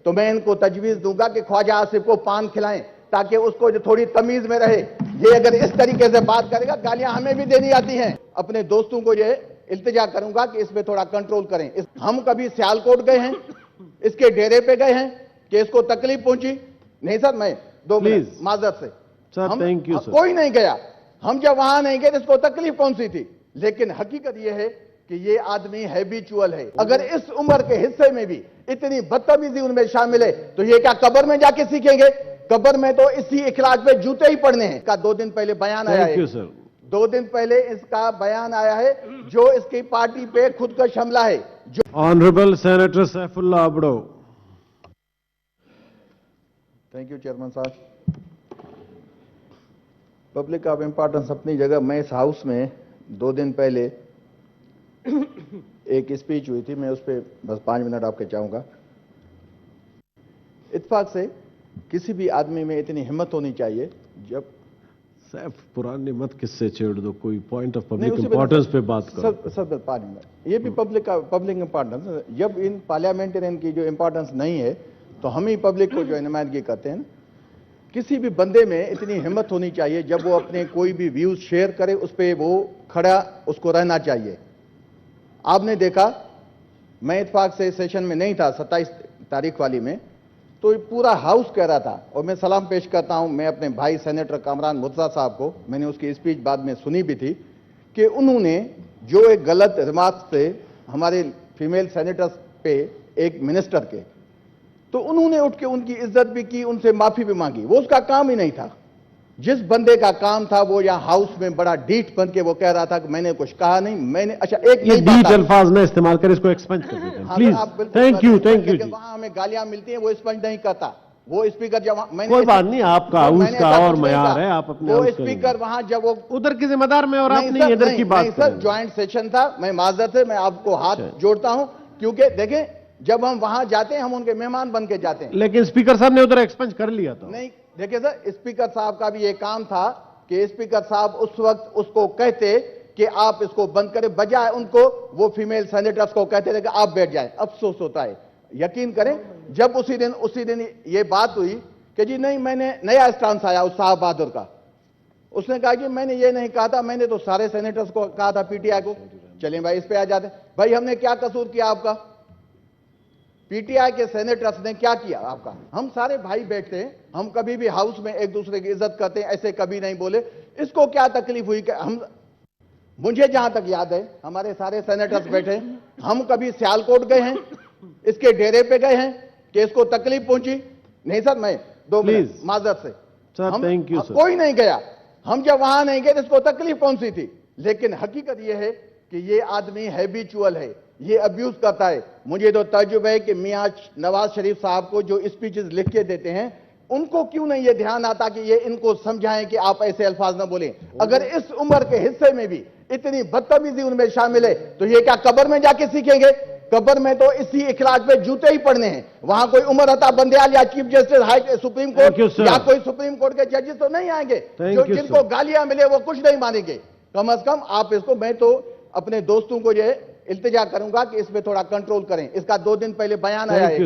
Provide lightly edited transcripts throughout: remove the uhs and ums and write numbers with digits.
तो मैं इनको तजवीज दूंगा कि ख्वाजा आसिफ को पान खिलाएं ताकि उसको जो थोड़ी तमीज में रहे। ये अगर इस तरीके से बात करेगा, गालियां हमें भी देनी आती हैं। अपने दोस्तों को ये इल्तिजा करूंगा कि इस पे थोड़ा कंट्रोल करें। हम कभी सियालकोट गए हैं, इसके डेरे पे गए हैं कि इसको तकलीफ पहुंची? नहीं सर, मैं 2 मिनट माजरत से सर, थैंक यू सर। कोई नहीं गया। हम जब वहां नहीं गए तो इसको तकलीफ कौन सी थी? लेकिन हकीकत यह है कि ये आदमी हैबिचुअल है। अगर इस उम्र के हिस्से में भी इतनी बदतमीजी उनमें शामिल है तो ये क्या कब्र में जाके सीखेंगे? कब्र में तो इसी इखलाज पे जूते ही पड़ने हैं। का 2 दिन पहले बयान आया है, 2 दिन पहले इसका बयान आया है जो इसकी पार्टी पे खुदकश हमला है। जो honourable senator Saifullah Abro. Thank you chairman साहब। पब्लिक ऑफ इंपॉर्टेंस अपनी जगह। मैं इस हाउस में 2 दिन पहले एक स्पीच हुई थी, मैं उस पर बस 5 मिनट आपके चाहूंगा। इत्तेफाक से किसी भी आदमी में इतनी हिम्मत होनी चाहिए। जब सैफ पुरानी मत किससे छेड़ दो, कोई पॉइंट ऑफ पब्लिक इंपॉर्टेंस पे बात करो। सब 5 मिनट, ये भी पब्लिक इंपॉर्टेंस। जब इन पार्लियामेंटेरियन की जो इंपॉर्टेंस नहीं है तो हम ही पब्लिक को जो नुमाइंदगी करते हैं। किसी भी बंदे में इतनी हिम्मत होनी चाहिए जब वो अपने कोई भी व्यूज शेयर करे उस पर वो खड़ा उसको रहना चाहिए। आपने देखा, मैं इत्तेफाक से सेशन में नहीं था 27 तारीख वाली में, तो पूरा हाउस कह रहा था, और मैं सलाम पेश करता हूं मैं अपने भाई सेनेटर कामरान मुर्तज़ा साहब को, मैंने उसकी स्पीच बाद में सुनी भी थी, कि उन्होंने जो एक गलत रिमार्क से हमारे फीमेल सेनेटर्स पे एक मिनिस्टर के, तो उन्होंने उठ के उनकी इज्जत भी की, उनसे माफी भी मांगी। वो उसका काम ही नहीं था। जिस बंदे का काम था वो यहाँ हाउस में बड़ा डीठ बन के वो कह रहा था कि मैंने कुछ कहा नहीं, मैंने अच्छा एक नहीं डीठ अल्फाज में इस्तेमाल कर इसको एक्सपेंड कर देते हैं प्लीज। थैंक यू जी। वहां हमें गालियां मिलती हैं, वो स्पंज नहीं करता। वो स्पीकर जब मैंने कोई बात नहीं, आपका हाउस का और मयार है, आप अपने वो स्पीकर वहां जब वो उधर की जिम्मेदार में और आपने इधर की बात सर, ज्वाइंट सेशन था। मैं माजरत है, मैं आपको हाथ जोड़ता हूं, क्योंकि देखें जब हम वहां जाते हैं हम उनके मेहमान बन के जाते हैं। लेकिन स्पीकर साहब ने उधर एक्सपेंज कर लिया था। नहीं देखिए सर, स्पीकर साहब का भी ये काम था कि स्पीकर साहब उस वक्त उसको कहते कि आप इसको बंद करें, बजाय उनको वो फीमेल सेनेटर्स को कहते थे कि आप बैठ जाएं। अफसोस होता है, यकीन करें, जब उसी दिन ये बात हुई कि जी नहीं, मैंने नया स्टांस आया उस साहब बहादुर का, उसने कहा कि मैंने ये नहीं कहा था, मैंने तो सारे सेनेटर्स को कहा था, पीटीआई को। चलें भाई इस पे आ जाते। भाई हमने क्या कसूर किया आपका? पीटीआई के सेनेटर्स ने क्या किया आपका? हम सारे भाई बैठते हैं, हम कभी भी हाउस में एक दूसरे की इज्जत करते हैं, ऐसे कभी नहीं बोले। इसको क्या तकलीफ हुई कि हम, मुझे जहां तक याद है हमारे सारे सेनेटर्स बैठे, हम कभी सियालकोट गए हैं, इसके डेरे पे गए हैं कि इसको तकलीफ पहुंची? नहीं सर, मैं 2 मिनट माजरत से सर, थैंक यू सर। कोई नहीं गया। हम जब वहां नहीं गए तो इसको तकलीफ कौन सी थी? लेकिन हकीकत यह है कि ये आदमी हैबिचुअल है, ये अब्यूज करता है। मुझे तो तजुर्बा है कि मियां नवाज शरीफ साहब को जो स्पीचेस लिख के देते हैं, उनको क्यों नहीं ये ध्यान आता कि ये इनको समझाएं कि आप ऐसे अल्फाज ना बोलें। अगर इस उम्र के हिस्से में भी इतनी बदतमीजी उनमें शामिल है तो ये क्या कब्र में जाके सीखेंगे? कब्र में तो इसी इखलाज पे जूते ही पड़ने हैं। वहां कोई उमर अता बंदयाल या chief justice high supreme court या कोई सुप्रीम कोर्ट के जजेस तो नहीं आएंगे जो जिनको गालियां मिले वो कुछ नहीं मानेंगे। कम अज कम आप इसको, मैं तो अपने दोस्तों को ये इल्तिजा करूंगा कि इसमें थोड़ा कंट्रोल करें। इसका 2 दिन पहले बयान आया है,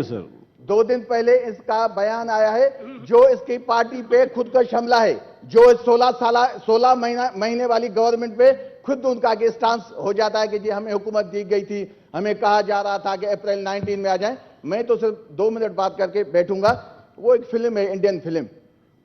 2 दिन पहले इसका बयान आया है जो इसकी पार्टी पे खुदकश हमला है, जो 16 महीने वाली गवर्नमेंट पे खुद उनका स्टांस हो जाता है कि जी हमें हुकूमत दी गई थी, हमें कहा जा रहा था कि अप्रैल 19 में आ जाए। मैं तो सिर्फ 2 मिनट बात करके बैठूंगा। वो एक फिल्म है, इंडियन फिल्म,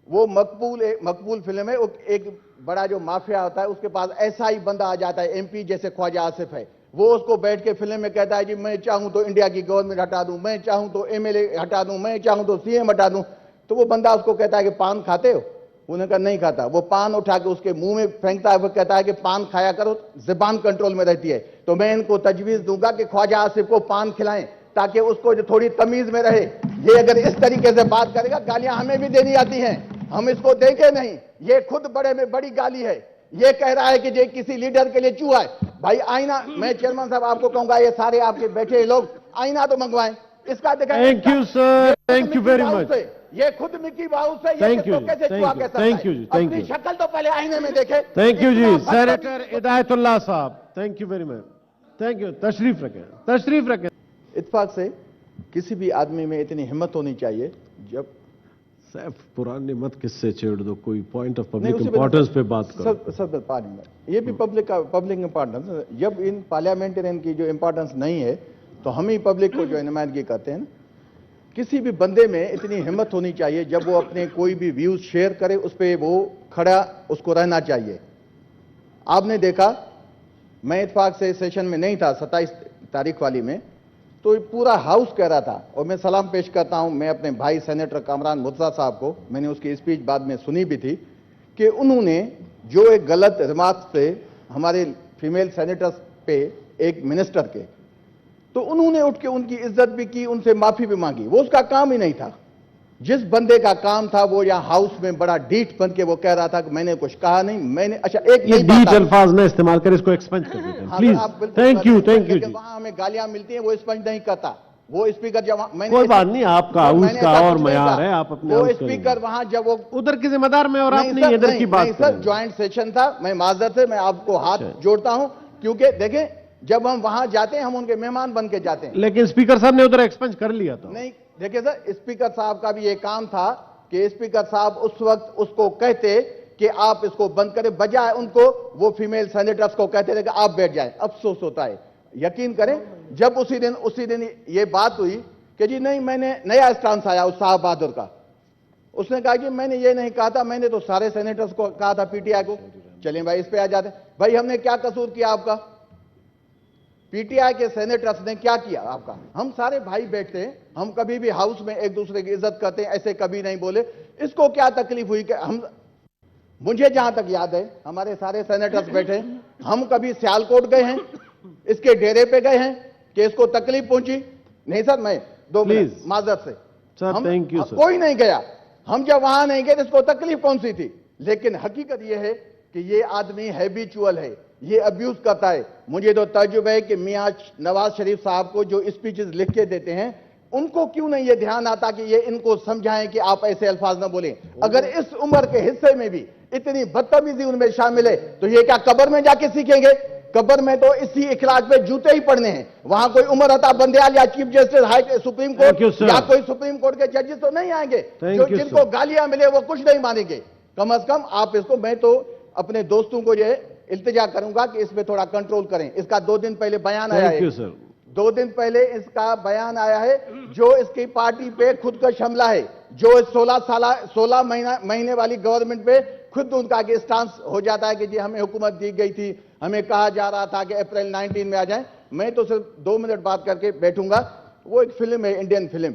वो मकबूल फिल्म है। एक बड़ा जो माफिया होता है उसके पास ऐसा ही बंदा आ जाता है, एमपी जैसे ख्वाजा आसिफ है, वो उसको बैठ के फिल्म में कहता है जी मैं चाहूं तो इंडिया की गवर्नमेंट हटा दूं, मैं चाहूं तो एमएलए हटा दूं, मैं चाहूं तो सीएम हटा दूं। तो वो बंदा उसको कहता है कि पान खाते हो? उन्होंने कहा नहीं खाता। वो पान उठा के उसके मुंह में फेंकता है, वो कहता है कि पान खाया करो, जुबान कंट्रोल में रहती है। तो मैं इनको तजवीज दूंगा कि ख्वाजा आसिफ को पान खिलाएं ताकि उसको जो थोड़ी तमीज में रहे। ये अगर इस तरीके से बात करेगा, गालियां हमें भी देनी आती हैं, हम इसको देंगे नहीं। ये खुद बड़े में बड़ी गाली है। ये कह रहा है कि ये किसी लीडर के लिए चूहा है। भाई आईना, मैं चेयरमैन साहब आपको कहूंगा, ये सारे आपके बैठे लोग आईना तो मंगवाएं, इसका दिखाएं। Thank you sir, thank you very much. ये खुद मिकी माउस है, थैंक यू, कैसे चूहा कह सकता है? थैंक यू जी, थैंक यू। शक्ल तो पहले आईने में देखे। थैंक यू जी। सेनेटर हिदायतुल्लाह साहब, thank you very much, thank you. तशरीफ रखें। इत्तेफाक से किसी भी आदमी में इतनी हिम्मत होनी चाहिए जब सैफ पुरानी मत किससे छेड़ दो, कोई पॉइंट ऑफ नहीं, पब्लिक उसी पे इंपॉर्टेंस पे बात करो। सब पार्लियामेंट ये भी पब्लिक इंपॉर्टेंस, जब इन पार्लियामेंटेरियन की जो इंपॉर्टेंस नहीं है तो हम ही पब्लिक को जो नुमाइंदगी करते हैं। किसी भी बंदे में इतनी हिम्मत होनी चाहिए जब वो अपने कोई भी व्यूज शेयर करे उस पर वो खड़ा उसको रहना चाहिए। आपने देखा, मैं इत्तेफाक से सेशन में नहीं था 27 तारीख वाली में, तो पूरा हाउस कह रहा था, और मैं सलाम पेश करता हूं मैं अपने भाई सेनेटर कामरान मुर्तजा साहब को, मैंने उसकी स्पीच बाद में सुनी भी थी, कि उन्होंने जो एक गलत रिमार्क से हमारे फीमेल सेनेटर्स पे एक मिनिस्टर के, तो उन्होंने उठ के उनकी इज्जत भी की, उनसे माफी भी मांगी। वो उसका काम ही नहीं था। जिस बंदे का काम था वो यहाँ हाउस में बड़ा डीठ बन के वो कह रहा था कि मैंने कुछ कहा नहीं, मैंने अच्छा एक ये डीठ अल्फाज न इस्तेमाल कर, इसको एक्सपेंड कर देते हैं प्लीज। थैंक यू जी। वहां हमें गालियां मिलती हैं, वो स्पंज नहीं करता। वो स्पीकर जब मैंने कोई बात नहीं, आपका हाउस का और मयार है, आप अपने वो स्पीकर वहां जब वो उधर की जिम्मेदार में और आप नहीं इधर की बात सर, ज्वाइंट सेशन था, मैं माजरत से मैं आपको हाथ जोड़ता हूं, क्योंकि देखें जब हम वहां जाते हैं हम उनके मेहमान बन के जाते हैं। लेकिन स्पीकर साहब ने उधर एक्सपेंज कर लिया था। नहीं देखिए सर, स्पीकर साहब का भी ये काम था कि स्पीकर साहब उस वक्त उसको कहते कि आप इसको बंद करें, बजाय उनको वो फीमेल सेनेटर्स को कहते थे कि आप बैठ जाएं। अफसोस होता है, यकीन करें, जब उसी दिन ये बात हुई कि जी नहीं, मैंने नया स्टांस आया उस साहब बहादुर का, उसने कहा कि मैंने ये नहीं कहा था, मैंने तो सारे सेनेटर्स को कहा था, पीटीआई को। चलिए भाई इस पे आ जाते। भाई हमने क्या कसूर किया आपका? पीटीआई के सेनेटर्स ने क्या किया आपका? हम सारे भाई बैठते हैं, हम कभी भी हाउस में एक दूसरे की इज्जत करते हैं, ऐसे कभी नहीं बोले। इसको क्या तकलीफ हुई कि हम, मुझे जहां तक याद है हमारे सारे सेनेटर्स बैठे, हम कभी सियालकोट गए हैं, इसके डेरे पे गए हैं कि इसको तकलीफ पहुंची? नहीं सर, मैं 2 मिनट माजरत से सर, थैंक यू सर। कोई नहीं गया, हम जब वहां नहीं गए तो इसको तकलीफ कौन सी थी? लेकिन हकीकत यह है कि ये आदमी हैबिचुअल है, ये अब्यूज करता है। मुझे तो तजुर्बा है कि मियां नवाज शरीफ साहब को जो स्पीचेस लिख के देते हैं, उनको क्यों नहीं ये ध्यान आता कि ये इनको समझाएं कि आप ऐसे अल्फाज ना बोलें। अगर इस उम्र के हिस्से में भी इतनी बदतमीजी उनमें शामिल है तो ये क्या कब्र में जाके सीखेंगे? कब्र में तो इसी इखलाक पे जूते ही पड़ने हैं। वहां कोई उमर अता बंदयाल या chief justice high supreme court या कोई सुप्रीम कोर्ट के जजेस तो नहीं आएंगे जो जिनको गालियां मिले वो कुछ नहीं मानेंगे। कम अज कम आप इसको, मैं तो अपने दोस्तों को ये इल्तिजा करूंगा कि इस पे थोड़ा कंट्रोल करें। इसका 2 दिन पहले बयान आया है, 2 दिन पहले इसका बयान आया है, जो इसकी पार्टी पे खुद का हमला है, जो 16 महीने वाली गवर्नमेंट पे खुद उनका स्टांस हो जाता है कि जी हमें हुकूमत दी गई थी, हमें कहा जा रहा था कि अप्रैल 19 में आ जाए। मैं तो सिर्फ 2 मिनट बात करके बैठूंगा। वो एक फिल्म है, इंडियन फिल्म,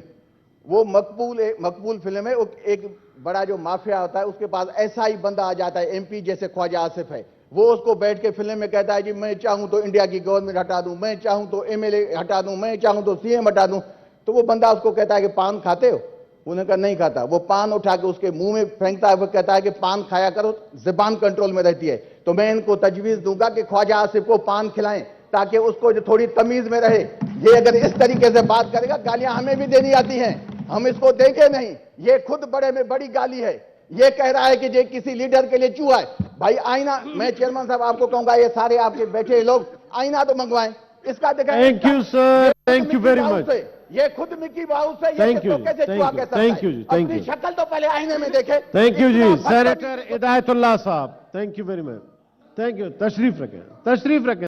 वो मकबूल फिल्म है। एक बड़ा जो माफिया होता है उसके पास ऐसा ही बंदा आ जाता है, एमपी जैसे ख्वाजा आसिफ है, वो उसको बैठ के फिल्म में कहता है जी मैं चाहूं तो इंडिया की गवर्नमेंट हटा दूं, मैं चाहूं तो एमएलए हटा दूं, मैं चाहूं तो सीएम हटा दूं। तो वो बंदा उसको कहता है कि पान खाते हो? उन्होंने कहा नहीं खाता। वो पान उठा के उसके मुंह में फेंकता है, वो कहता है कि पान खाया करो, जुबान कंट्रोल में रहती है। तो मैं इनको तजवीज दूंगा कि ख्वाजा आसिफ को पान खिलाएं ताकि उसको जो थोड़ी तमीज में रहे। ये अगर इस तरीके से बात करेगा, गालियां हमें भी देनी आती हैं, हम इसको देंगे नहीं। ये खुद बड़े में बड़ी गाली है। ये कह रहा है कि ये किसी लीडर के लिए चूहा है। भाई आईना, मैं चेयरमैन साहब आपको कहूंगा, ये सारे आपके बैठे लोग आईना तो मंगवाएं, इसका दिखाएं। Thank you sir, thank you very much. ये खुद मिकी माउस है, ये थैंक यू, कैसे चूहा कह सकता है? थैंक यू जी, थैंक यू। शक्ल तो पहले आईने में देखे। थैंक यू जी, सेनेटर इदायतुल्लाह साहब, thank you very much, thank you. तशरीफ रखें, तशरीफ रखें।